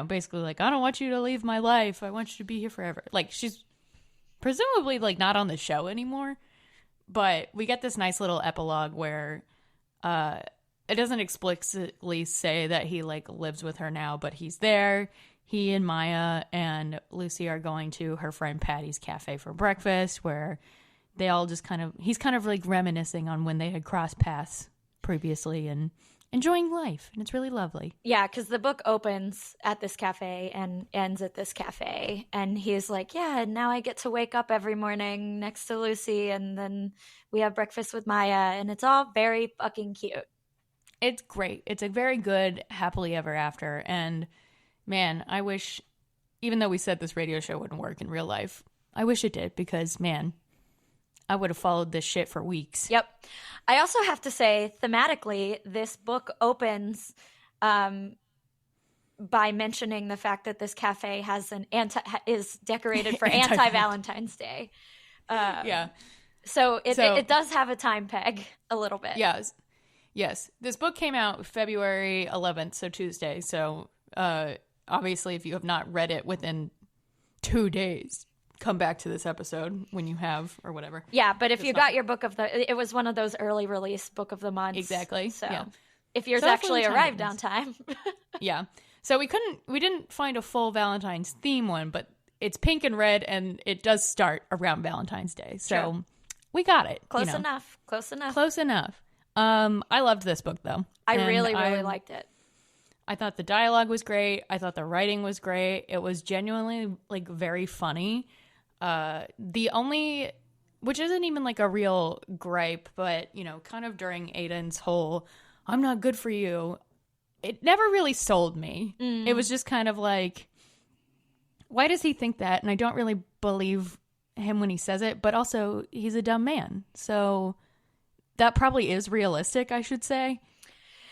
basically like, I don't want you to leave my life. I want you to be here forever. Like, she's presumably like not on the show anymore. But we get this nice little epilogue where it doesn't explicitly say that he like lives with her now, but he's there. He and Maya and Lucy are going to her friend Patty's cafe for breakfast, where they all just he's kind of like reminiscing on when they had crossed paths previously and enjoying life, and it's really lovely. Yeah, because the book opens at this cafe and ends at this cafe, and he's like, yeah, and now I get to wake up every morning next to Lucy, and then we have breakfast with Maya, and it's all very fucking cute. It's great. It's a very good happily ever after, and man, I wish, even though we said this radio show wouldn't work in real life, I wish it did, because man, I would have followed this shit for weeks. Yep. I also have to say, thematically, this book opens by mentioning the fact that this cafe has is decorated for anti-Valentine's Day. So it does have a time peg a little bit. Yes. This book came out February 11th, so Tuesday. So obviously, if you have not read it within 2 days, come back to this episode when you have, or whatever. Yeah, but if you got your book of it was one of those early release book of the month. Exactly. So if yours actually arrived on time. Yeah. So we didn't find a full Valentine's theme one, but it's pink and red, and it does start around Valentine's Day. So we got it. Close enough. I loved this book though. I really liked it. I thought the dialogue was great. I thought the writing was great. It was genuinely like very funny. The only, which isn't even like a real gripe, but kind of during Aiden's whole, I'm not good for you, it never really sold me. It was just kind of like, why does he think that? And I don't really believe him when he says it, but also he's a dumb man. So that probably is realistic, I should say.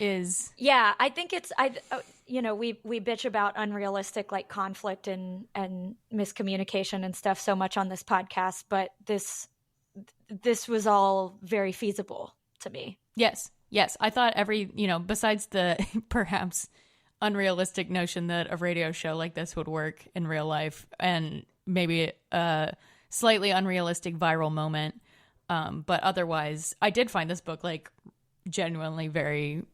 I think it's we bitch about unrealistic like conflict and miscommunication and stuff so much on this podcast, but this was all very feasible to me. Yes I thought besides the perhaps unrealistic notion that a radio show like this would work in real life, and maybe a slightly unrealistic viral moment, But otherwise, I did find this book like genuinely very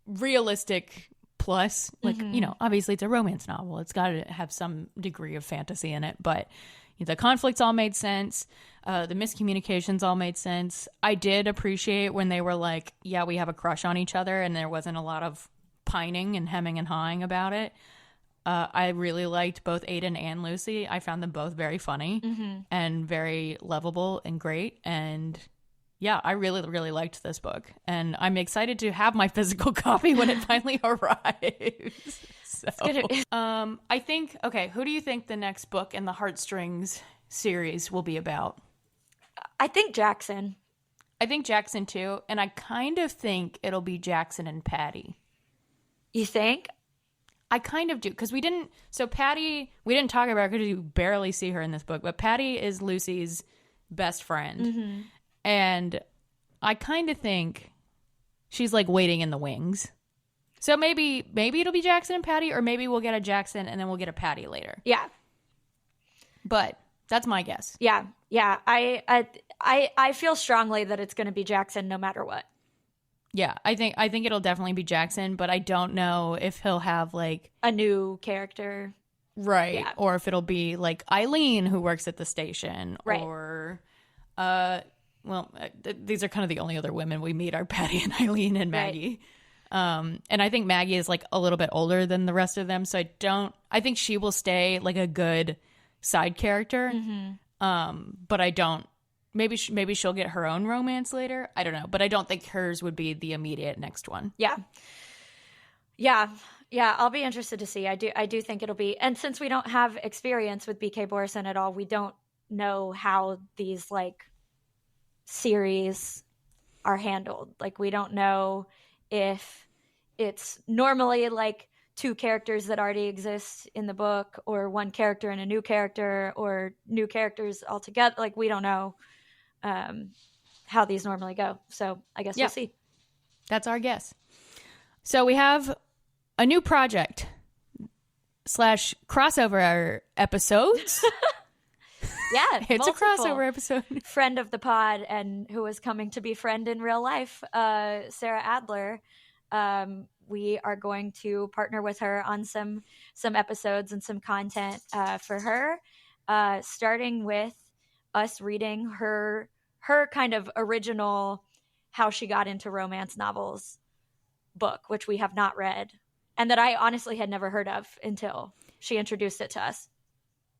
realistic. Plus, like, obviously it's a romance novel. It's got to have some degree of fantasy in it, but the conflicts all made sense. The miscommunications all made sense. I did appreciate when they were like, yeah, we have a crush on each other, and there wasn't a lot of pining and hemming and hawing about it. I really liked both Aiden and Lucy. I found them both very funny and very lovable and great. And yeah, I really, really liked this book. And I'm excited to have my physical copy when it finally arrives. So, I think, okay, who do you think the next book in the Heartstrings series will be about? I think Jackson. I think Jackson too. And I kind of think it'll be Jackson and Patty. You think? I kind of do. Because Patty, we didn't talk about her because you barely see her in this book. But Patty is Lucy's best friend. And I kind of think she's like waiting in the wings. So maybe it'll be Jackson and Patty, or maybe we'll get a Jackson and then we'll get a Patty later. Yeah. But that's my guess. Yeah. Yeah. I feel strongly that it's going to be Jackson no matter what. Yeah, I think it'll definitely be Jackson, but I don't know if he'll have like a new character. Right. Yeah. Or if it'll be like Eileen who works at the station. Right. Or these are kind of the only other women we meet are Patty and Eileen and Maggie. Right. And I think Maggie is like a little bit older than the rest of them, so I think she will stay like a good side character. But I don't. Maybe she'll get her own romance later. I don't know, but I don't think hers would be the immediate next one. Yeah. I'll be interested to see. I do think it'll be. And since we don't have experience with BK Borison at all, we don't know how these like series are handled. Like, we don't know if it's normally like two characters that already exist in the book, or one character and a new character, or new characters altogether. Like, we don't know how these normally go. So I guess we'll see. That's our guess. So we have a new project / crossover episodes. Yeah, it's a crossover episode. Friend of the pod, and who is coming to be friend in real life, Sarah Adler. We are going to partner with her on some episodes and some content for her, starting with us reading her kind of original How She Got Into Romance Novels book, which we have not read, and that I honestly had never heard of until she introduced it to us.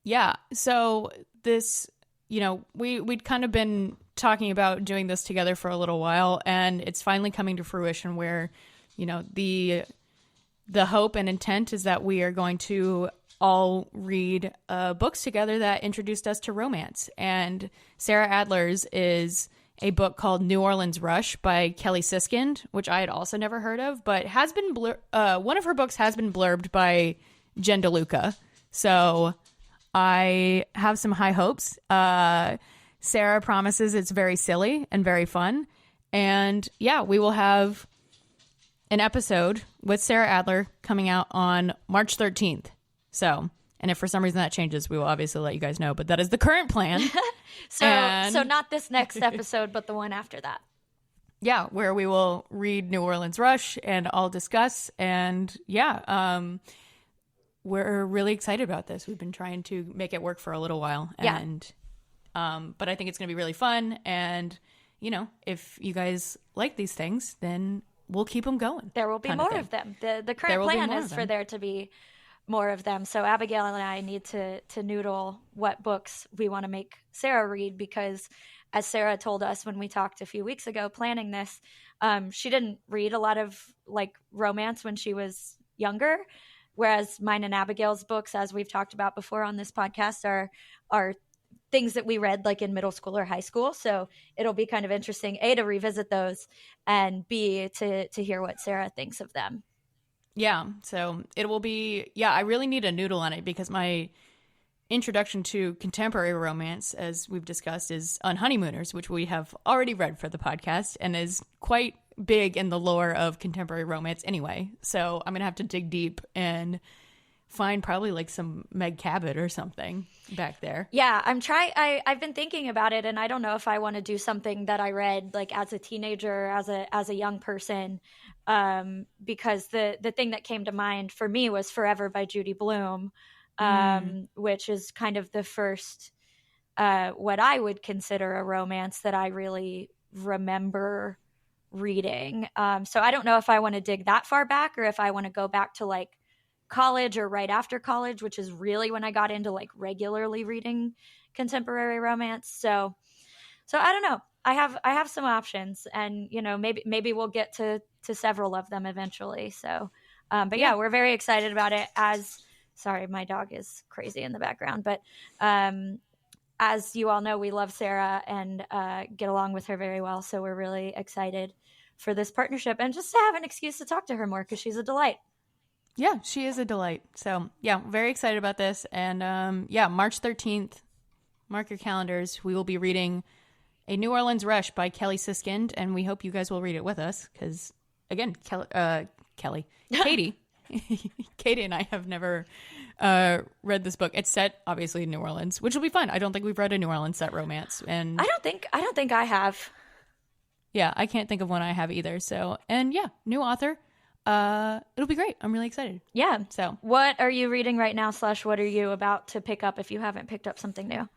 Yeah. So this, we'd kind of been talking about doing this together for a little while, and it's finally coming to fruition where, the hope and intent is that we are going to all read books together that introduced us to romance. And Sarah Adler's is a book called New Orleans Rush by Kelly Siskind, which I had also never heard of, but has been one of her books has been blurbed by Jen DeLuca. So I have some high hopes. Sarah promises it's very silly and very fun. And yeah, we will have an episode with Sarah Adler coming out on March 13th. So, and if for some reason that changes, we will obviously let you guys know, but that is the current plan. So not this next episode, but the one after that. Yeah, where we will read New Orleans Rush and all discuss. And yeah, we're really excited about this. We've been trying to make it work for a little while. And but I think it's going to be really fun. And, if you guys like these things, then we'll keep them going. There will be more of them. The current plan is for there to be more of them. So Abigail and I need to noodle what books we want to make Sarah read, because as Sarah told us when we talked a few weeks ago planning this, she didn't read a lot of like romance when she was younger, whereas mine and Abigail's books, as we've talked about before on this podcast, are things that we read like in middle school or high school. So it'll be kind of interesting, A, to revisit those, and B, to hear what Sarah thinks of them. Yeah, so it will be, I really need a noodle on it, because my introduction to contemporary romance, as we've discussed, is on Honeymooners, which we have already read for the podcast and is quite big in the lore of contemporary romance anyway. So I'm going to have to dig deep and find probably like some Meg Cabot or something back there. Yeah, I've been thinking about it, and I don't know if I want to do something that I read like as a teenager, as a young person, because the thing that came to mind for me was Forever by Judy Blume, which is kind of the first what I would consider a romance that I really remember reading. So I don't know if I want to dig that far back or if I want to go back to like college or right after college, which is really when I got into like regularly reading contemporary romance. So I don't know. I have some options, and you know, maybe we'll get to several of them eventually. So, but yeah, we're very excited about it. Sorry, my dog is crazy in the background, but as you all know, we love Sarah and get along with her very well. So we're really excited for this partnership and just to have an excuse to talk to her more because she's a delight. Yeah, she is a delight. So yeah, very excited about this. And March 13th, mark your calendars. We will be reading A New Orleans Rush by Kelly Siskind, and we hope you guys will read it with us because, again, Katie and I have never read this book. It's set obviously in New Orleans, which will be fun. I don't think we've read a New Orleans set romance, and I don't think I have. Yeah, I can't think of one I have either. So, and yeah, new author. It'll be great. I'm really excited. Yeah. So, what are you reading right now? / what are you about to pick up if you haven't picked up something new?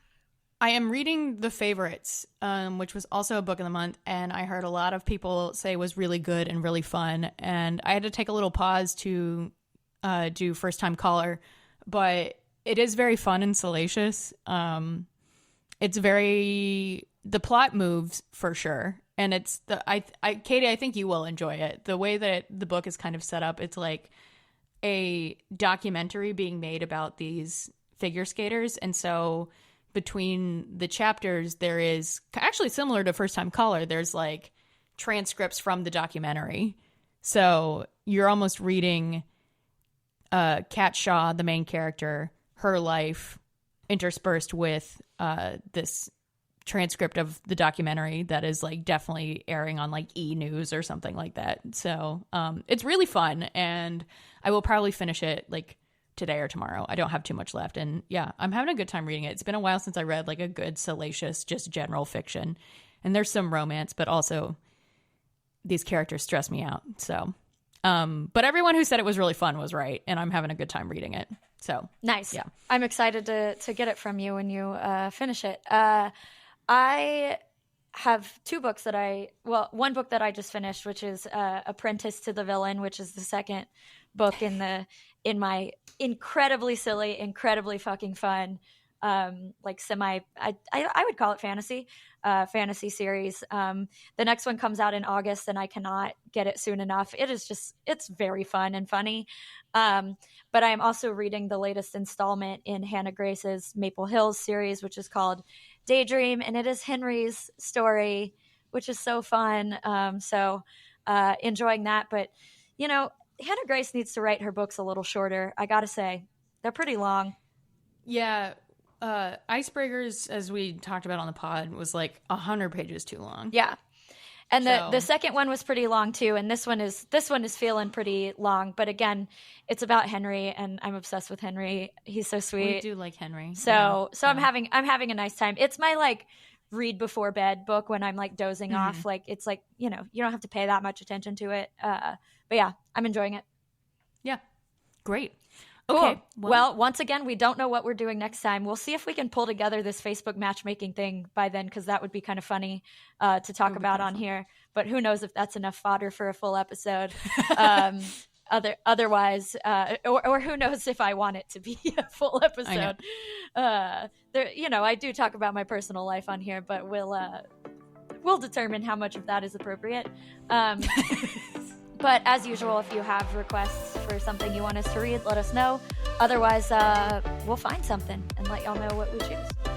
I am reading The Favorites, which was also a book of the month, and I heard a lot of people say it was really good and really fun, and I had to take a little pause to do First Time Caller, but it is very fun and salacious. It's very, the plot moves for sure, and it's Katie, I think you will enjoy it. The way that the book is kind of set up, it's like a documentary being made about these figure skaters, and so between the chapters, there is actually similar to First Time Caller. There's like transcripts from the documentary. So you're almost reading Kat Shaw, the main character, her life interspersed with this transcript of the documentary that is like definitely airing on like E! News or something like that. So it's really fun, and I will probably finish it like today or tomorrow. I don't have too much left, and yeah, I'm having a good time reading it. It's been a while since I read like a good salacious, just general fiction, and there's some romance, but also these characters stress me out. So but everyone who said it was really fun was right, and I'm having a good time reading it. So nice. Yeah, I'm excited to get it from you when you finish it. I have two books one book that I just finished, which is Apprentice to the Villain, which is the second book in my incredibly silly, incredibly fucking fun, like I would call it fantasy series. The next one comes out in August, and I cannot get it soon enough. It's very fun and funny. But I am also reading the latest installment in Hannah Grace's Maple Hills series, which is called Daydream, and it is Henry's story, which is so fun. So enjoying that. But, you know, Hannah Grace needs to write her books a little shorter. I gotta say, they're pretty long. Yeah. Icebreakers, as we talked about on the pod, was like 100 pages too long. Yeah. And the second one was pretty long too, and this one is feeling pretty long. But again, it's about Henry, and I'm obsessed with Henry. He's so sweet. We do like Henry. So I'm having a nice time. It's my like read before bed book when I'm like dozing off. Like it's like, you know, you don't have to pay that much attention to it. But yeah, I'm enjoying it. Yeah, great. Cool. Okay. Well, once again, we don't know what we're doing next time. We'll see if we can pull together this Facebook matchmaking thing by then, because that would be kind of funny to talk about on here. But who knows if that's enough fodder for a full episode. Otherwise, or who knows if I want it to be a full episode. I do talk about my personal life on here, but we'll determine how much of that is appropriate. But as usual, if you have requests for something you want us to read, let us know. Otherwise, we'll find something and let y'all know what we choose.